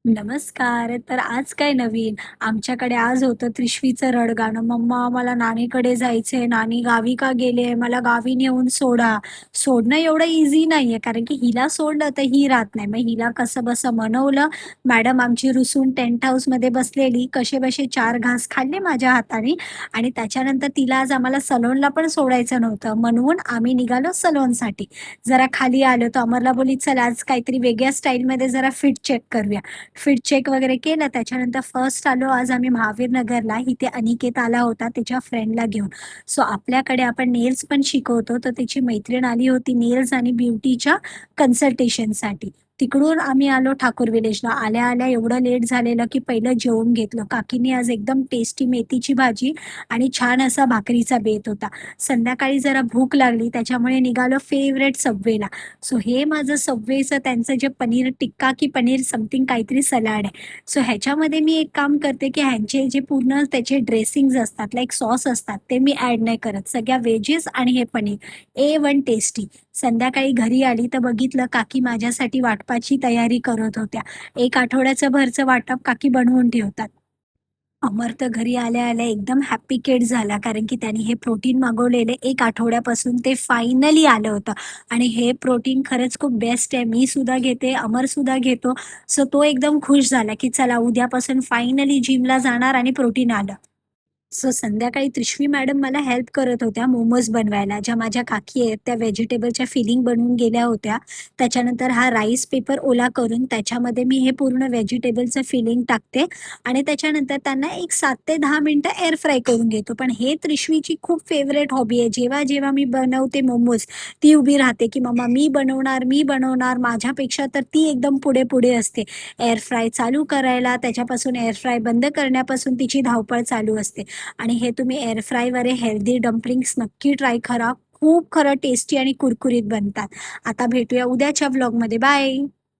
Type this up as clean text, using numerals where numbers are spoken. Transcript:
नमस्कार. तर आज काय नवीन? आमच्याकडे आज होतं त्रिशवीचं रडगाणं. "मम्मा मला नानीकडे जायचंय, नानी गावी का गेली मला गावी नेऊन सोडा." सोडणं एवढं इझी नाहीये, कारण की हिला सोडलं तर ही राहत नाही. मग हिला कसंबसं मनवलं. मॅडम आमची रुसून टेंट हाऊसमध्ये बसलेली. कसेबसे 4 घास खाल्ले माझ्या हाताने आणि त्याच्यानंतर तिला आज आम्हाला सलोनला पण सोडायचं नव्हतं. म्हणून आम्ही निघालो सलोनसाठी. जरा खाली आलो, तर अमरला बोलली, "चल आज काहीतरी वेगळ्या स्टाईलमध्ये जरा फिट चेक करूया." फिट चेक वगैरे केलं. त्याच्यानंतर फर्स्ट आलो आज आम्ही महावीर नगरला. इथे अनिकेत आला होता त्याच्या फ्रेंडला घेऊन. सो आपल्याकडे आपण नेल्स पण शिकवतो, तर त्याची मैत्रीण आली होती नेल्स आणि ब्युटीच्या कन्सल्टेशनसाठी. तिकडून आम्ही आलो ठाकूर विलेजला. आल्या-आल्या एवढं लेट झालेलं, की पहिलं जेवून घेतलं. काकींनी आज एकदम टेस्टी मेथीची भाजी आणि छान असा भाकरीचा बेत होता. संध्याकाळी जरा भूक लागली, त्याच्यामुळे निघालो फेव्हरेट सबवेला. सो हे माझं सबवेचं त्यांचं जे पनीर टिक्का की पनीर समथिंग काहीतरी सलाड आहे. सो ह्याच्यामध्ये मी एक काम करते, की ह्यांचे जे पूर्ण त्याचे ड्रेसिंग्ज असतात, लाइक सॉस असतात, ते मी ॲड नाही करत. सगळ्या व्हेजेस आणि हे पनीर A1 टेस्टी. संध्याकाळी घरी आली तर बघितलं काकी माझ्यासाठी वाटपाची तयारी करत होत्या. 1 आठवड्याचं भरचं वाटप काकी बनवून ठेवतात. अमर तर घरी आल्या-आल्या एकदम हॅपी किड झाला, कारण की त्याने हे प्रोटीन मागवलेले 1 आठवड्यापासून ते फायनली आलं होतं आणि हे प्रोटीन खरंच खूप बेस्ट आहे. मी सुद्धा घेते, अमर सुद्धा घेतो. सो तो एकदम खुश झाला, की चला उद्यापासून फायनली जिमला जाणार आणि प्रोटीन आलं. सो संध्याकाळी त्रिशवी मॅडम मला हेल्प करत होत्या मोमोज बनवायला. ज्या माझ्या काकी आहेत त्या व्हेजिटेबलच्या फिलिंग बनवून गेल्या होत्या. त्याच्यानंतर हा राईस पेपर ओला करून त्याच्यामध्ये मी हे पूर्ण व्हेजिटेबलचं फिलिंग टाकते आणि त्याच्यानंतर त्यांना एक 7 ते 10 मिनिटं एअर फ्राय करून घेतो. पण हे त्रिशवीची खूप फेव्हरेट हॉबी आहे. जेव्हा मी बनवते मोमोज, ती उभी राहते, की "मम्मा मी बनवणार, मी बनवणार." माझ्यापेक्षा तर ती एकदम पुढे-पुढे असते. एअर फ्राय चालू करायला, त्याच्यापासून एअर फ्राय बंद करण्यापासून तिची धावपळ चालू असते. आणि हे तुम्ही एअर फ्रायवर हेल्दी डम्पलिंग्स नक्की ट्राय करा. खूप खरं टेस्टी आणि कुरकुरीत बनतात. आता भेटूया उद्याच्या व्लॉगमध्ये. बाय.